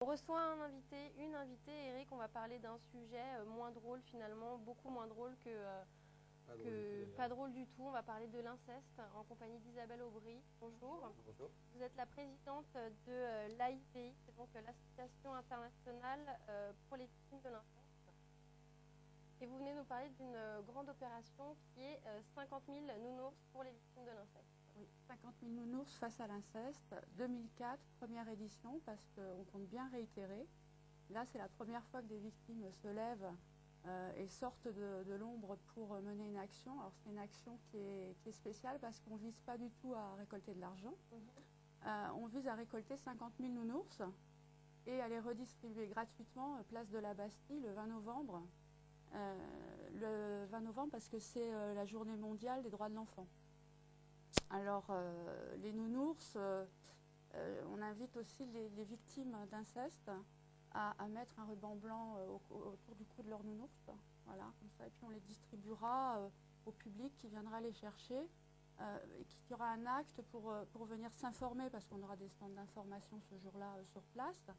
reçoit un invité, une invitée. Eric, on va parler d'un sujet moins drôle finalement, beaucoup moins drôle pas drôle du tout. On va parler de l'inceste en compagnie d'Isabelle Aubry. Bonjour. Bonjour. Vous êtes la présidente de l'AIPI, c'est donc l'Association internationale pour les victimes de l'inceste. Et vous venez nous parler d'une grande opération qui est 50 000 nounours pour les victimes de l'inceste. Oui, 50 000 nounours face à l'inceste, 2004, première édition, parce qu'on compte bien réitérer. Là, c'est la première fois que des victimes se lèvent et sortent de l'ombre pour mener une action. Alors, c'est une action qui est spéciale parce qu'on ne vise pas du tout à récolter de l'argent. On vise à récolter 50 000 nounours et à les redistribuer gratuitement place de la Bastille le 20 novembre. Le 20 novembre parce que c'est la journée mondiale des droits de l'enfant. Alors, les nounours, on invite aussi les victimes d'inceste à mettre un ruban blanc autour du cou de leur nounours. Voilà, comme ça. Et puis on les distribuera au public qui viendra les chercher et qui aura un acte pour venir s'informer parce qu'on aura des stands d'information ce jour-là sur place.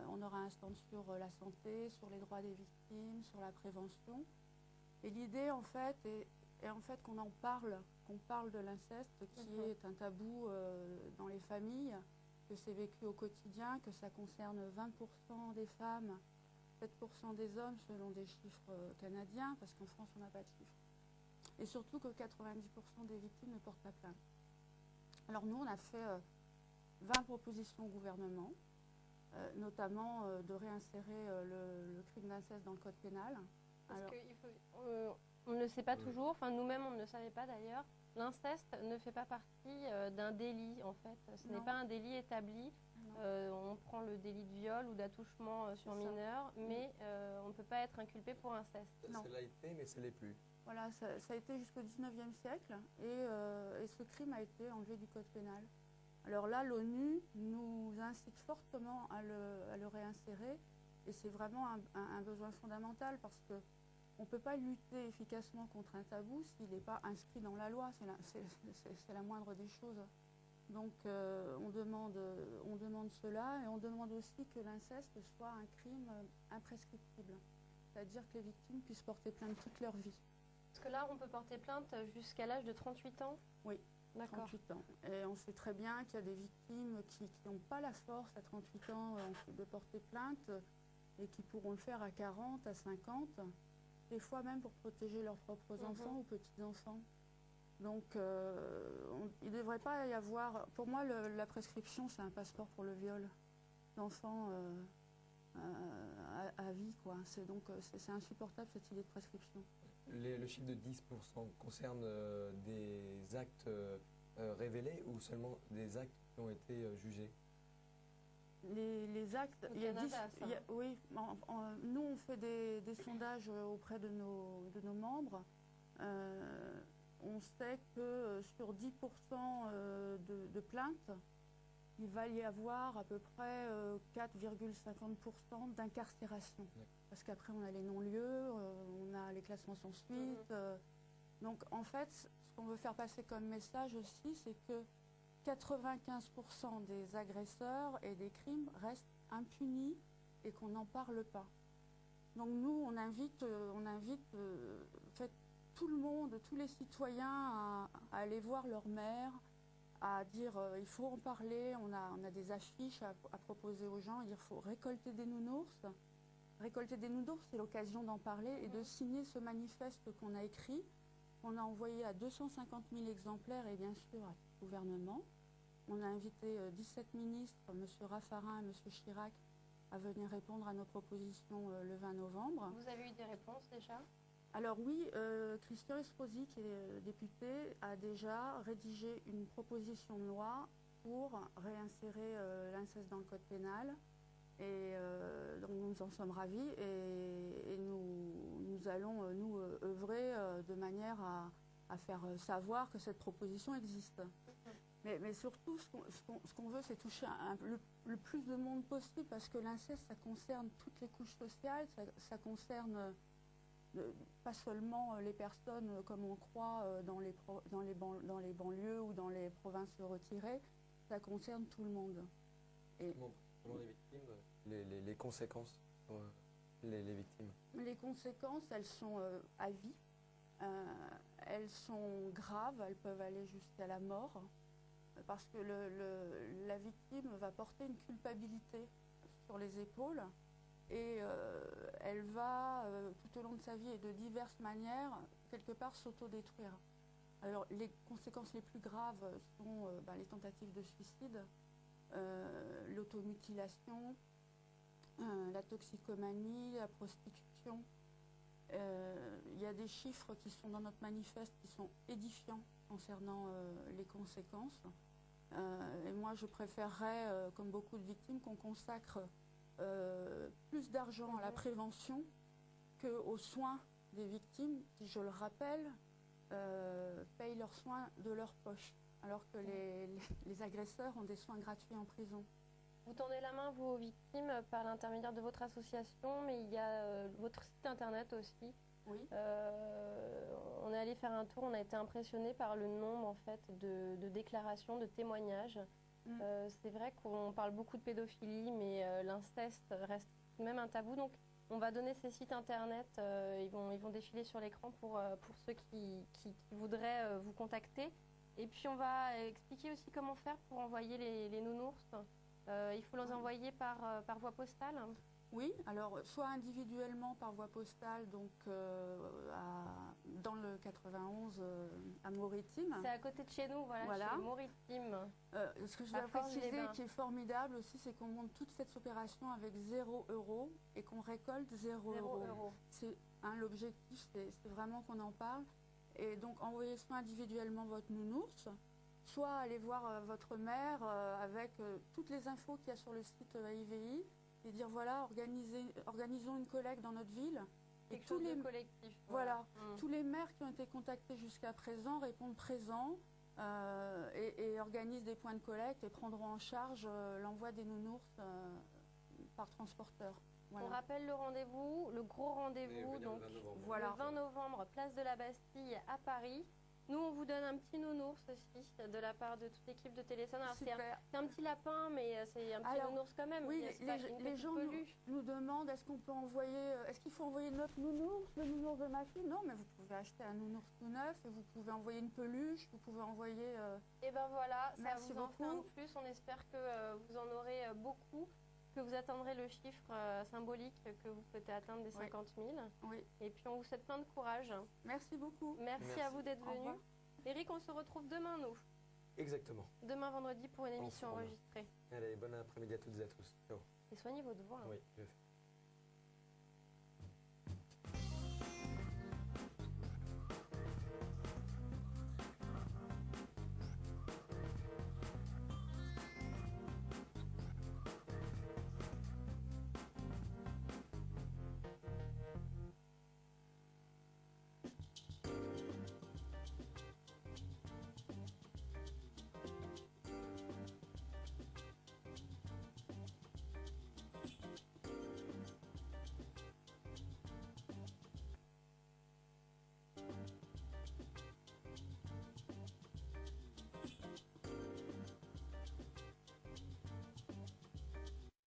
On aura un stand sur la santé, sur les droits des victimes, sur la prévention. Et l'idée, en fait, est en fait qu'on en parle, qu'on parle de l'inceste, qui est un tabou dans les familles, que c'est vécu au quotidien, que ça concerne 20% des femmes, 7% des hommes, selon des chiffres canadiens, parce qu'en France, on n'a pas de chiffres. Et surtout que 90% des victimes ne portent pas plainte. Alors nous, on a fait 20 propositions au gouvernement, notamment de réinsérer le crime d'inceste dans le code pénal. Parce qu'on ne le sait pas toujours, enfin nous-mêmes on ne le savait pas d'ailleurs, l'inceste ne fait pas partie d'un délit en fait. Ce n'est pas un délit établi. On prend le délit de viol ou d'attouchement sur mineur, mais on ne peut pas être inculpé pour inceste. Ça l'a été, mais ça ne l'est plus. Voilà, ça a été jusqu'au 19e siècle et ce crime a été enlevé du code pénal. Alors là, l'ONU nous incite fortement à le réinsérer et c'est vraiment un besoin fondamental parce qu'on ne peut pas lutter efficacement contre un tabou s'il n'est pas inscrit dans la loi, c'est la moindre des choses. Donc on demande cela et on demande aussi que l'inceste soit un crime imprescriptible, c'est-à-dire que les victimes puissent porter plainte toute leur vie. Parce que là, on peut porter plainte jusqu'à l'âge de 38 ans? Oui. D'accord. 38 ans. Et on sait très bien qu'il y a des victimes qui n'ont pas la force à 38 ans de porter plainte et qui pourront le faire à 40, à 50, des fois même pour protéger leurs propres enfants ou petits-enfants. Donc il ne devrait pas y avoir... Pour moi, la prescription, c'est un passeport pour le viol d'enfants à vie, quoi. C'est insupportable cette idée de prescription. Le chiffre de 10% concerne des actes révélés ou seulement des actes qui ont été jugés? Les actes, oui, nous on fait des sondages auprès de nos membres. On sait que sur 10% de plaintes, il va y avoir à peu près 4,50% d'incarcération. Parce qu'après, on a les non-lieux, on a les classements sans suite. Donc, en fait, ce qu'on veut faire passer comme message aussi, c'est que 95% des agresseurs et des crimes restent impunis et qu'on n'en parle pas. Donc, nous, on invite en fait, tout le monde, tous les citoyens à aller voir leur maire, à dire il faut en parler, on a des affiches à proposer aux gens, il faut récolter des nounours. Récolter des nounours, c'est l'occasion d'en parler et de signer ce manifeste qu'on a écrit, qu'on a envoyé à 250 000 exemplaires et bien sûr à tout le gouvernement. On a invité 17 ministres, M. Raffarin et M. Chirac, à venir répondre à nos propositions le 20 novembre. Vous avez eu des réponses déjà? Alors oui, Christian Estrosi, qui est député, a déjà rédigé une proposition de loi pour réinsérer l'inceste dans le code pénal. Et donc nous en sommes ravis et nous allons nous œuvrer de manière à faire savoir que cette proposition existe. Mais surtout, ce qu'on veut, c'est toucher le plus de monde possible parce que l'inceste, ça concerne toutes les couches sociales, ça concerne pas seulement les personnes comme on croit dans les banlieues ou dans les provinces retirées, ça concerne tout le monde. Comment les victimes, les conséquences pour les victimes? Les conséquences, elles sont à vie. Elles sont graves, elles peuvent aller jusqu'à la mort, parce que la victime va porter une culpabilité sur les épaules et elle va, tout au long de sa vie et de diverses manières, quelque part s'autodétruire. Alors, les conséquences les plus graves sont les tentatives de suicide, l'automutilation, la toxicomanie, la prostitution. Il y a des chiffres qui sont dans notre manifeste qui sont édifiants concernant les conséquences. Et moi, je préférerais, comme beaucoup de victimes, qu'on consacre plus d'argent à la prévention qu'aux soins des victimes, qui, je le rappelle, payent leurs soins de leur poche, alors que les agresseurs ont des soins gratuits en prison. Vous tendez la main, vous, aux victimes, par l'intermédiaire de votre association, mais il y a votre site internet aussi. Oui. On est allé faire un tour, on a été impressionné par le nombre en fait, de déclarations, de témoignages. C'est vrai qu'on parle beaucoup de pédophilie, mais l'inceste reste tout de même un tabou. Donc, on va donner ces sites internet, ils vont défiler sur l'écran pour ceux qui voudraient vous contacter. Et puis, on va expliquer aussi comment faire pour envoyer les nounours. Il faut les envoyer par voie postale. Oui, alors soit individuellement par voie postale, donc dans le 91 à Mauritim. C'est à côté de chez nous, voilà. Chez Mauritim. Ce que je dois préciser qui est formidable aussi, c'est qu'on monte toute cette opération avec 0 € et qu'on récolte 0 €. C'est l'objectif, c'est vraiment qu'on en parle. Et donc envoyez soit individuellement votre nounours, soit aller voir votre mère avec toutes les infos qu'il y a sur le site AIVI et dire voilà, organisons une collecte dans notre ville. Et tous les collectifs. Voilà, tous les maires qui ont été contactés jusqu'à présent répondent présents et organisent des points de collecte et prendront en charge l'envoi des nounours par transporteur. Voilà. On rappelle le rendez-vous, le gros rendez-vous, donc le 20 novembre, place de la Bastille à Paris. Nous, on vous donne un petit nounours aussi de la part de toute l'équipe de Téléson. C'est un petit lapin, mais c'est un petit nounours quand même. Oui, les gens nous demandent est-ce qu'on peut envoyer, est-ce qu'il faut envoyer notre nounours, le nounours de ma fille? Non, mais vous pouvez acheter un nounours tout neuf et vous pouvez envoyer une peluche, vous pouvez envoyer. Et ben voilà, ça merci vous en beaucoup. fait un de plus. On espère que vous en aurez beaucoup, que vous atteindrez le chiffre symbolique que vous souhaitez atteindre des 50 000. Oui. Et puis on vous souhaite plein de courage. Merci beaucoup. Merci à vous d'être venu. Eric, on se retrouve demain, nous. Exactement. Demain, vendredi, pour une émission enregistrée. Allez, bon après-midi à toutes et à tous. Ciao. Et soignez vos devoirs. Oui, je fais.